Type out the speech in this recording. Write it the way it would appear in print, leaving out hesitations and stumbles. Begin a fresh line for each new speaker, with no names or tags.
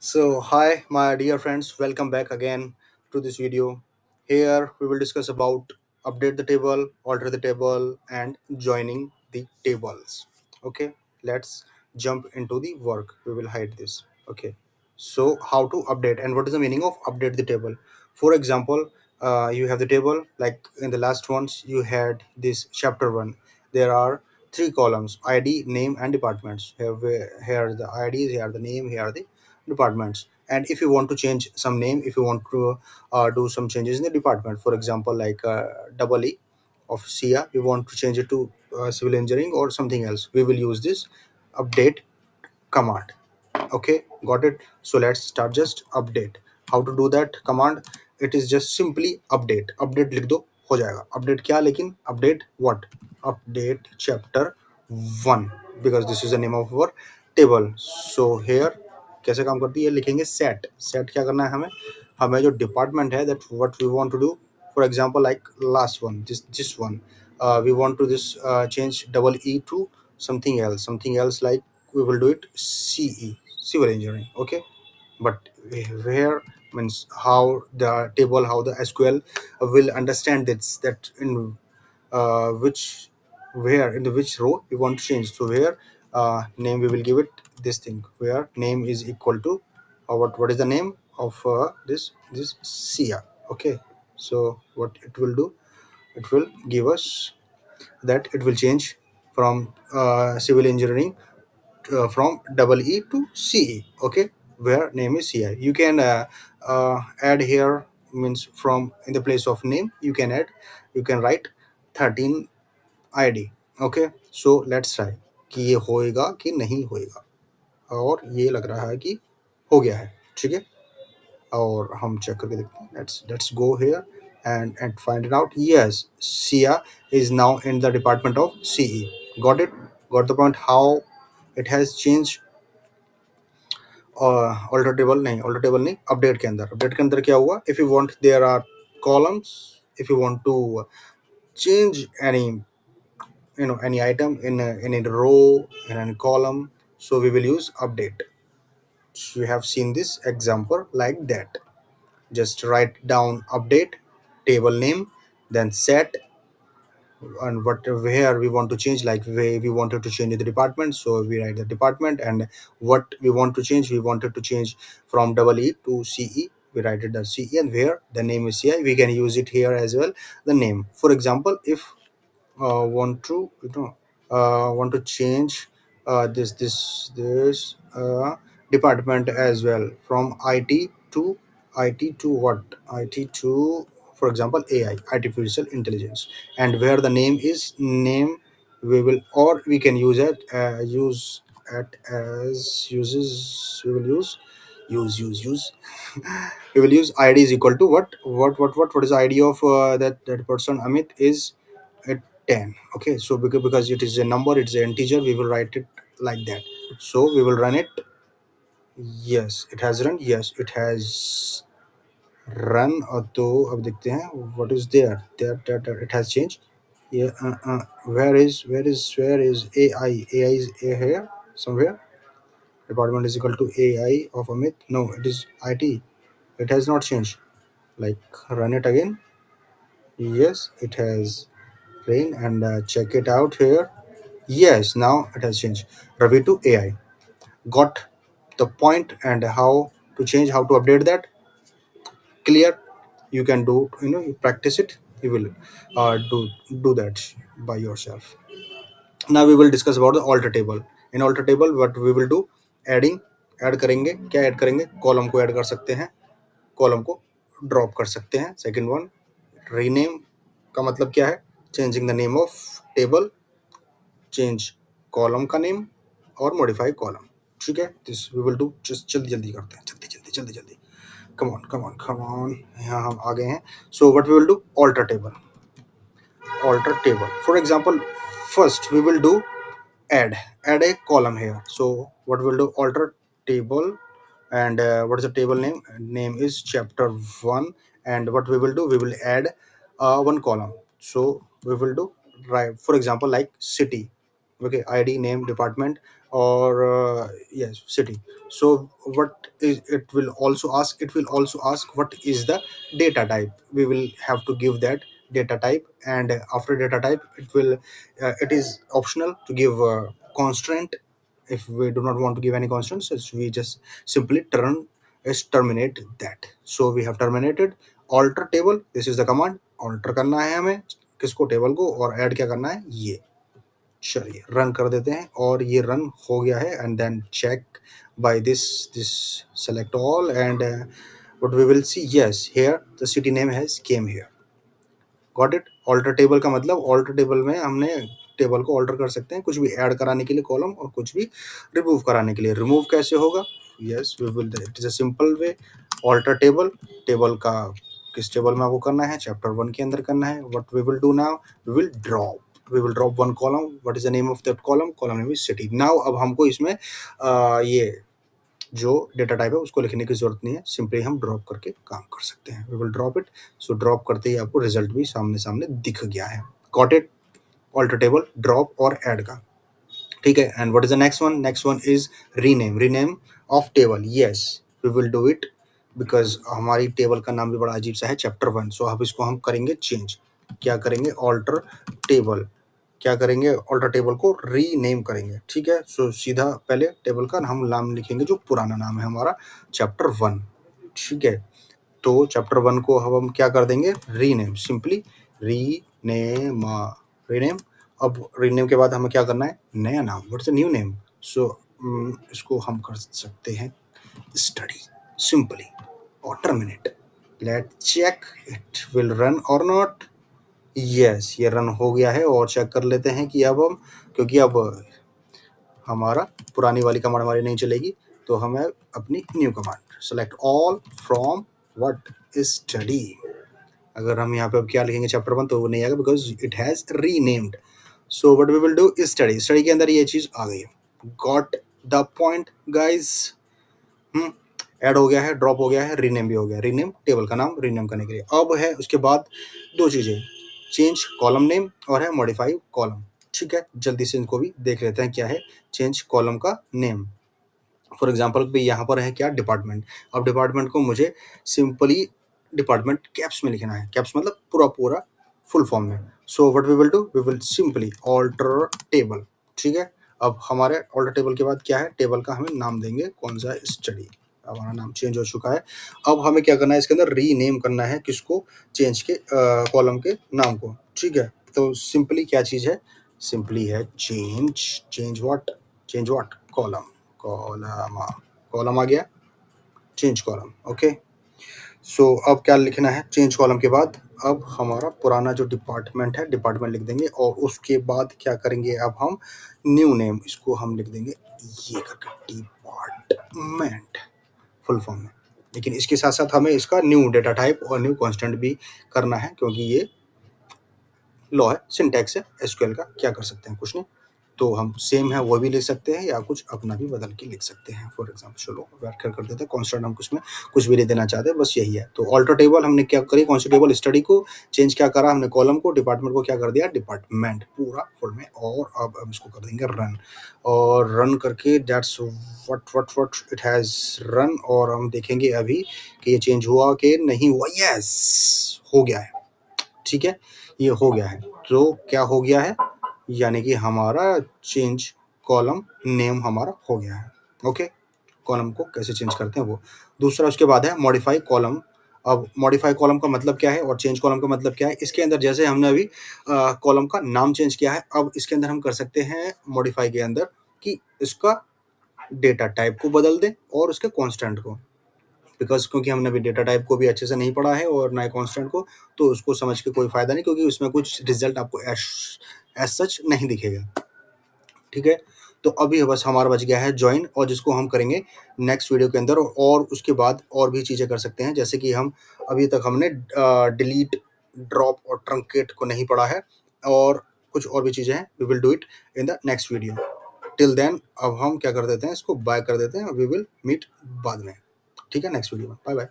Hi, my dear friends, welcome back again to this video. Here, we will discuss about update the table, alter the table, and joining the tables. Okay, let's jump into the work. We will hide this. Okay, so how to update and what is the meaning of update the table? For example, you have the table like in the last ones, you had this chapter one. There are three columns: ID, name, and departments. Here are the IDs, here are the name, here are the departments. And if you want to change some name, if you want to do some changes in the department, for example like double E of sia, we want to change it to civil engineering or something else, we will use this update command. Okay, got it. So let's start. Just update. How to do that command? It is just simply update लिख दो, हो जाएगा update. क्या लेकिन update what? Update chapter 1, because this is the name of our table. So here कैसे काम करती है, लिखेंगे set क्या करना है हमें, हमें जो डिपार्टमेंट है that what we want to do. For example like last one, this one, we want to this change double E to something else like we will do it CE, civil engineering. Okay, but where means how the table, how the SQL will understand this, that in which, where in the which row we want to change. So where name, we will give it this thing where name is equal to what is the name of this Sia. Okay, so what it will do, it will give us that it will change from civil engineering from double E to CE. Okay, where name is CI. You can add here, means from in the place of name you can add, you can write 13 ID. Okay, so let's try कि ये होएगा कि नहीं होएगा, और ये लग रहा है कि हो गया है. ठीक है, और हम चेक करके देखते हैं. Let's go here and find it out. Yes, Sia is now in the department of CE. Got it? Got the point? How it has changed. Alter table नहीं, ऑल्टर टेबल नहीं, अपडेट के अंदर क्या हुआ, if you want there are columns, if you want to change any, any item in a row, in a column, so we will use update. So we have seen this example like that. Just write down update, table name, then set, and what, where we want to change, like where we wanted to change the department, so we write the department. And what we want to change, we wanted to change from double E to CE, we write it as CE. And where the name is CI, we can use it here as well, the name. For example, if want to want to change this department as well, from IT to what, IT to, for example, AI, artificial intelligence. And where the name is name, we will, or we can use it as uses, we will use we will use ID is equal to what is the ID of that person Amit is at 10. Okay, so because it is a number, it's an integer, we will write it like that. So we will run it. Yes, it has run. Yes, it has run. और तो अब देखते हैं what is there it has changed. Yeah, where is AI is a here somewhere. Department is equal to AI of Amit. No, it is IT. It has not changed. Like run it again. Yes, it has rain. And check it out here. Yes, now it has changed. Ravi to AI. Got the point, and how to change, how to update that. Clear. You can do. You practice it. You will do that by yourself. Now we will discuss about the alter table. In alter table, what we will do, adding. Add करेंगे, क्या add करेंगे, column को add कर सकते हैं, column को drop कर सकते हैं. सेकंड वन, रीनेम का मतलब क्या है, changing the name of table, change column का नेम, और मॉडिफाई कॉलम. ठीक है, this we will do. Just जल्दी जल्दी करते हैं, जल्दी जल्दी जल्दी जल्दी. Come on come on come on, यहाँ हम आ गए हैं. So what we will do, alter table. Alter table, for example, first we will do add a column here. So what we'll do, alter table. And what is the table name, name is chapter 1. And what we will do, we will add one column. So we will do, right, for example like city. Okay, ID, name, department, or yes, city. So what is it will also ask, it will also ask what is the data type. We will have to give that data type, and after data type it will it is optional to give a constraint. If we do not want to give any constants, so we just simply terminate that. So we have terminated alter table. This is the command, alter करना है हमें किसको, table को, और add क्या करना है, ये। चलिए रन कर देते हैं और ये रन हो गया है, and then check by this select all, and what we will see, yes, here the city name has came here. Got it. Alter table का मतलब, ऑल्टर टेबल में हमने टेबल को ऑल्टर कर सकते हैं, कुछ भी ऐड कराने के लिए कॉलम, और कुछ भी रिमूव कराने के लिए। रिमूव कैसे होगा, yes we will, it is a simple way. Alter table, table का किस टेबल में आपको करना है, चैप्टर 1 के अंदर करना है। What we will do now, we will drop one column. What is the name of that column, column name is city. Now अब हमको इसमें ये जो डेटा टाइप है उसको लिखने की जरूरत नहीं है, सिंपली हम ड्रॉप करके काम कर सकते हैं। We will drop it. So drop करते ही आपको रिजल्ट भी सामने सामने दिख गया है। Got it. Alter table, drop और ऐड का, ठीक है। And what is the next one, next one is rename, rename of table. Yes we will do it, because हमारी टेबल का नाम भी बड़ा अजीब सा है, चैप्टर 1। सो अब इसको हम करेंगे चेंज। क्या करेंगे, ऑल्टर टेबल, क्या करेंगे, ऑल्टर टेबल को रीनेम करेंगे, ठीक है। सो सीधा पहले टेबल का हम नाम लिखेंगे जो पुराना नाम है हमारा, चैप्टर 1, ठीक है। तो चैप्टर 1 को अब हम क्या कर देंगे, रीनेम, सिंपली रीनेम, रीनेम। अब रीनेम के बाद हमें क्या करना है, नया नाम, what's the new name. So इसको हम कर सकते हैं स्टडी, सिंपली, और terminate. Let check it will run और नॉट। यस ये रन हो गया है, और चेक कर लेते हैं कि अब हम, क्योंकि अब हमारा पुरानी वाली कमांड हमारी नहीं चलेगी, तो हमें अपनी new command, select all from what, study. अगर हम यहाँ पे अब क्या लिखेंगे, चैप्टर 1, तो वो नहीं आएगा, because it has renamed. So what we will do, study, study के अंदर ये चीज आ गई है। Got the point guys. Add हो गया है, ड्रॉप हो गया है, रीनेम भी हो गया। रीनेम, टेबल का नाम रीनेम करने के लिए। अब है उसके बाद दो चीजें, चेंज कॉलम नेम और है मॉडिफाई कॉलम, ठीक है। जल्दी से इनको भी देख लेते हैं क्या है चेंज कॉलम का नेम। फॉर एग्जाम्पल भी यहाँ पर है क्या, डिपार्टमेंट। अब डिपार्टमेंट को मुझे सिंपली डिपार्टमेंट कैप्स में लिखना है, कैप्स मतलब पूरा पूरा फुल फॉर्म में। So what we will do, we will simply alter table, ठीक है। अब हमारे ऑल्टर टेबल के बाद क्या है, टेबल का हमें नाम देंगे कौन सा, स्टडी। अब हमारा नाम चेंज हो चुका है। अब हमें क्या करना है, इसके अंदर रीनेम करना है किसको, चेंज के कॉलम के नाम को, ठीक है। तो सिंपली क्या चीज़ है, सिंपली है change, change what, column, column, column आ गया, चेंज कॉलम, ओके। सो अब क्या लिखना है, चेंज कॉलम के बाद अब हमारा पुराना जो डिपार्टमेंट है, डिपार्टमेंट लिख देंगे, और उसके बाद क्या करेंगे, अब हम न्यू नेम, इसको हम लिख देंगे ये करके, डिपार्टमेंट, फुल फॉर्म में। लेकिन इसके साथ साथ हमें इसका न्यू डेटा टाइप और न्यू कांस्टेंट भी करना है, क्योंकि ये लॉ है, सिंटैक्स है एसक्यूएल का, क्या कर सकते हैं, कुछ नहीं। तो हम सेम है वो भी लिख सकते हैं, या कुछ अपना भी बदल के लिख सकते हैं। फॉर एग्जाम्पल चलो व्याख्या कर देते हैं, कॉन्स्टेंट हम उसमें कुछ भी नहीं देना चाहते, बस यही है। तो ऑल्टर टेबल हमने क्या करी, कॉन्स्टेबल स्टडी को चेंज क्या करा हमने, कॉलम को, डिपार्टमेंट को क्या कर दिया, डिपार्टमेंट पूरा फुल में। और अब हम इसको कर देंगे रन, और रन करके that's what it has run. और हम देखेंगे अभी कि ये चेंज हुआ कि नहीं हुआ। यस हो गया है, ठीक है, ये हो गया है। तो क्या हो गया है, यानी कि हमारा चेंज कॉलम नेम हमारा हो गया है, ओके। कॉलम को कैसे चेंज करते हैं वो। दूसरा उसके बाद है मॉडिफाई कॉलम। अब मॉडिफाई कॉलम का मतलब क्या है और चेंज कॉलम का मतलब क्या है, इसके अंदर जैसे हमने अभी कॉलम का नाम चेंज किया है, अब इसके अंदर हम कर सकते हैं मॉडिफाई के अंदर कि इसका डेटा टाइप को बदल दें और उसके कॉन्स्टेंट को, बिकॉज क्योंकि हमने अभी डेटा टाइप को भी अच्छे से नहीं पढ़ा है और ना कांस्टेंट को, तो उसको समझ के कोई फ़ायदा नहीं, क्योंकि उसमें कुछ रिजल्ट आपको एज सच नहीं दिखेगा, ठीक है। तो अभी बस हमारा बच गया है ज्वाइन, और जिसको हम करेंगे नेक्स्ट वीडियो के अंदर। और उसके बाद और भी चीज़ें कर सकते हैं, जैसे कि हम अभी तक हमने डिलीट, ड्रॉप और ट्रंकेट को नहीं पढ़ा है, और कुछ और भी चीज़ें हैं। We will do it in the next video. Till then अब हम क्या कर देते हैं, इसको बाय कर देते हैं, वी विल मीट बाद में, ठीक है, नेक्स्ट वीडियो में। Bye bye.